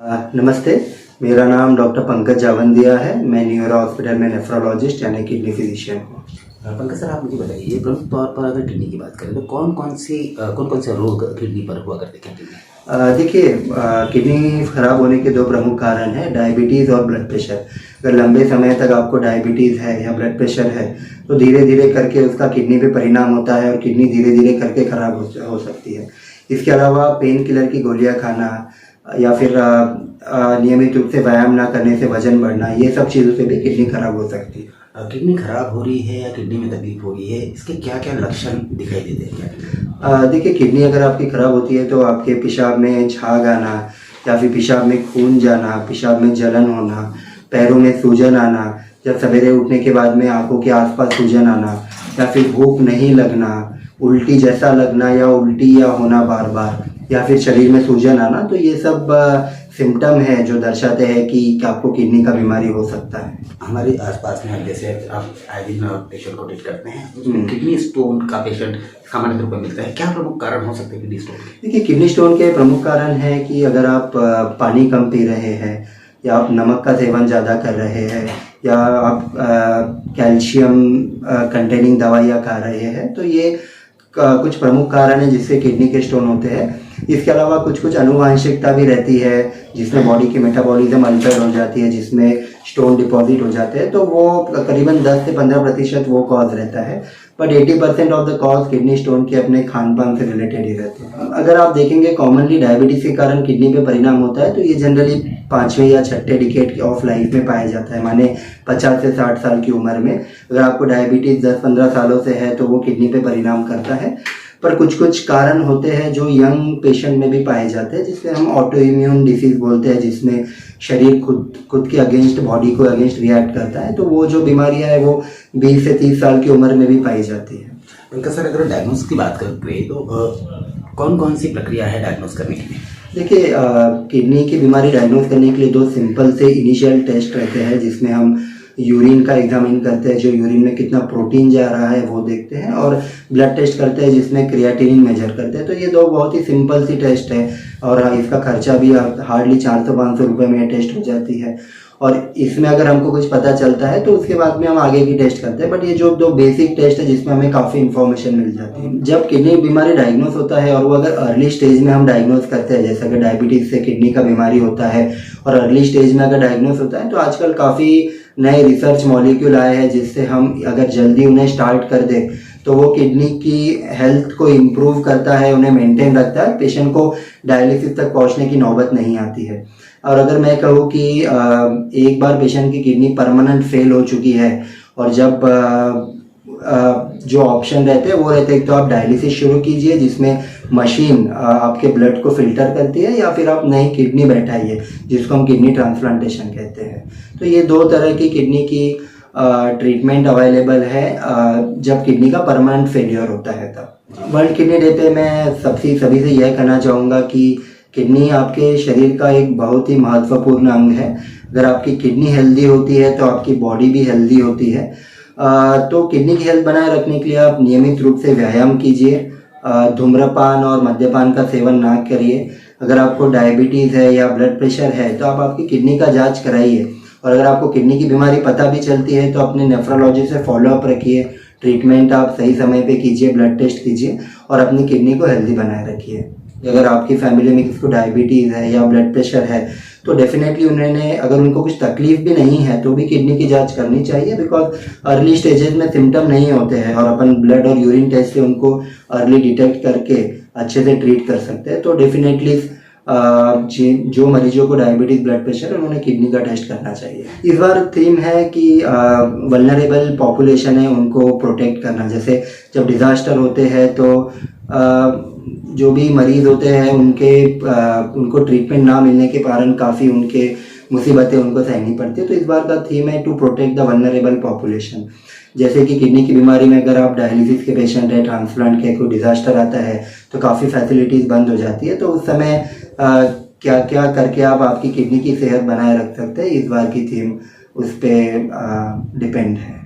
नमस्ते, मेरा नाम डॉक्टर पंकज जावंदिया है। मैं न्यूरो हॉस्पिटल में नेफ्रोलॉजिस्ट यानी किडनी फिजिशियन हूँ। पंकज सर, आप मुझे बताइए, प्रमुख तौर पर अगर किडनी की बात करें तो कौन कौन से रोग किडनी पर हुआ करते हैं किडनी में? देखिए, किडनी खराब होने के दो प्रमुख कारण हैं, डायबिटीज़ और ब्लड प्रेशर। अगर लंबे समय तक आपको डायबिटीज़ है या ब्लड प्रेशर है तो धीरे धीरे करके उसका किडनी पे परिणाम होता है और किडनी धीरे धीरे करके खराब हो सकती है। इसके अलावा पेन किलर की गोलियां खाना या फिर नियमित रूप से व्यायाम ना करने से वजन बढ़ना, ये सब चीज़ों से भी किडनी खराब हो सकती है। किडनी खराब हो रही है या किडनी में तकलीफ हो रही है, इसके क्या क्या लक्षण दिखाई देते हैं? देखिए, किडनी अगर आपकी ख़राब होती है तो आपके पेशाब में झाग आना या फिर पेशाब में खून जाना, पेशाब में जलन होना, पैरों में सूजन आना, जब सवेरे उठने के बाद में आंखों के आसपास सूजन आना या फिर भूख नहीं लगना, उल्टी जैसा लगना या उल्टी या होना बार बार, या फिर शरीर में सूजन आना, तो ये सब सिम्टम है जो दर्शाते हैं कि आपको किडनी का बीमारी हो सकता है। हमारे आसपास में जैसे आप आए दिन पेशेंट को ट्रीट करते हैं, उसमें किडनी स्टोन का पेशेंट सामान्य रूप में मिलता है। क्या प्रमुख कारण हो सकते हैं किडनी स्टोन के? देखिए, किडनी स्टोन के प्रमुख कारण है कि अगर आप पानी कम पी रहे हैं या आप नमक का सेवन ज़्यादा कर रहे हैं या आप कैल्शियम कंटेनिंग दवाइयाँ खा रहे हैं, तो ये कुछ प्रमुख कारण है जिससे किडनी के स्टोन होते हैं। इसके अलावा कुछ आनुवांशिकता भी रहती है जिसमें बॉडी की मेटाबॉलिज्म अल्टर हो जाती है, जिसमें स्टोन डिपॉजिट हो जाते हैं, तो वो करीबन 10 से 15% वो कॉज रहता है। But 80% of the cause kidney stone के अपने खान पान से रिलेटेड ही रहते हैं। अगर आप देखेंगे कॉमनली डायबिटीज के कारण किडनी पे परिणाम होता है तो ये जनरली 5वें या 6ठे डिकेड ऑफ लाइफ में पाया जाता है, माने 50 से 60 साल की उम्र में। अगर आपको डायबिटीज 10-15 सालों से है तो वो किडनी पे परिणाम करता है। पर कुछ कारण होते हैं जो यंग पेशेंट में भी पाए जाते हैं, जिससे हम ऑटो इम्यून डिसीज बोलते हैं, जिसमें शरीर खुद के अगेंस्ट, बॉडी को अगेंस्ट रिएक्ट करता है। तो वो जो बीमारियां है वो 20 से 30 साल की उम्र में भी पाई जाती है। उनका सर, अगर डायग्नोस की बात करें तो कौन कौन सी प्रक्रिया है डायग्नोस करने के लिए? देखिए, किडनी की बीमारी डायग्नोस करने के लिए दो सिंपल से इनिशियल टेस्ट रहते हैं, जिसमें हम यूरिन का एग्जामिन करते हैं, जो यूरिन में कितना प्रोटीन जा रहा है वो देखते हैं, और ब्लड टेस्ट करते हैं जिसमें क्रिएटिनिन मेजर करते हैं। तो ये दो बहुत ही सिंपल सी टेस्ट है और इसका खर्चा भी हार्डली 400-500 रुपये में ये टेस्ट हो जाती है। और इसमें अगर हमको कुछ पता चलता है तो उसके बाद में हम आगे की टेस्ट करते हैं। बट ये जो दो बेसिक टेस्ट है जिसमें हमें काफ़ी इन्फॉर्मेशन मिल जाती है। जब किडनी बीमारी डायग्नोस होता है और वो अगर अर्ली स्टेज में हम डायग्नोस करते हैं, जैसे कि डायबिटीज से किडनी का बीमारी होता है और अर्ली स्टेज में अगर डायग्नोस होता है, तो आजकल काफ़ी नए रिसर्च मॉलिक्यूल आए हैं जिससे हम अगर जल्दी उन्हें स्टार्ट कर दें तो वो किडनी की हेल्थ को इम्प्रूव करता है, उन्हें मेंटेन रखता है, पेशेंट को डायलिसिस तक पहुंचने की नौबत नहीं आती है। और अगर मैं कहूँ कि एक बार पेशेंट की किडनी परमानेंट फेल हो चुकी है और जब जो ऑप्शन रहते हैं वो रहते हैं, तो आप डायलिसिस शुरू कीजिए जिसमें मशीन आपके ब्लड को फिल्टर करती है, या फिर आप नई किडनी बैठाइए जिसको हम किडनी ट्रांसप्लांटेशन कहते हैं। तो ये दो तरह की किडनी की ट्रीटमेंट अवेलेबल है जब किडनी का परमानेंट फेलियर होता है तब। वर्ल्ड किडनी डे पे मैं सभी से यह कहना चाहूँगा कि किडनी आपके शरीर का एक बहुत ही महत्वपूर्ण अंग है। अगर आपकी किडनी हेल्दी होती है तो आपकी बॉडी भी हेल्दी होती है। तो किडनी की हेल्थ बनाए रखने के लिए आप नियमित रूप से व्यायाम कीजिए, धूम्रपान और मद्यपान का सेवन ना करिए। अगर आपको डायबिटीज़ है या ब्लड प्रेशर है तो आप आपकी किडनी का जांच कराइए, और अगर आपको किडनी की बीमारी पता भी चलती है तो अपने नेफ्रोलॉजिस्ट से फॉलोअप रखिए, ट्रीटमेंट आप सही समय पे कीजिए, ब्लड टेस्ट कीजिए और अपनी किडनी को हेल्दी बनाए रखिए। अगर आपकी फैमिली में किसी को डायबिटीज़ है या ब्लड प्रेशर है तो डेफिनेटली अगर उनको कुछ तकलीफ भी नहीं है तो भी किडनी की जांच करनी चाहिए, बिकॉज अर्ली स्टेजेस में सिम्टम नहीं होते हैं और अपन ब्लड और यूरिन टेस्ट से उनको अर्ली डिटेक्ट करके अच्छे से ट्रीट कर सकते हैं। तो डेफिनेटली जो मरीजों को डायबिटीज, ब्लड प्रेशर है, उन्होंने किडनी का टेस्ट करना चाहिए। इस बार थीम है कि वल्नरेबल पॉपुलेशन है उनको प्रोटेक्ट करना। जैसे जब डिजास्टर होते हैं तो जो भी मरीज होते हैं उनको ट्रीटमेंट ना मिलने के कारण काफ़ी उनके मुसीबतें उनको सहनी पड़ती है। तो इस बार का थीम है to protect the vulnerable population. जैसे कि किडनी की बीमारी में अगर आप डायलिसिस के पेशेंट है, ट्रांसप्लांट के कोई डिजास्टर आता है तो काफ़ी फैसिलिटीज़ बंद हो जाती है। तो उस समय क्या क्या करके आप आपकी किडनी की सेहत बनाए रख सकते हैं, इस बार की थीम उस पर डिपेंड है।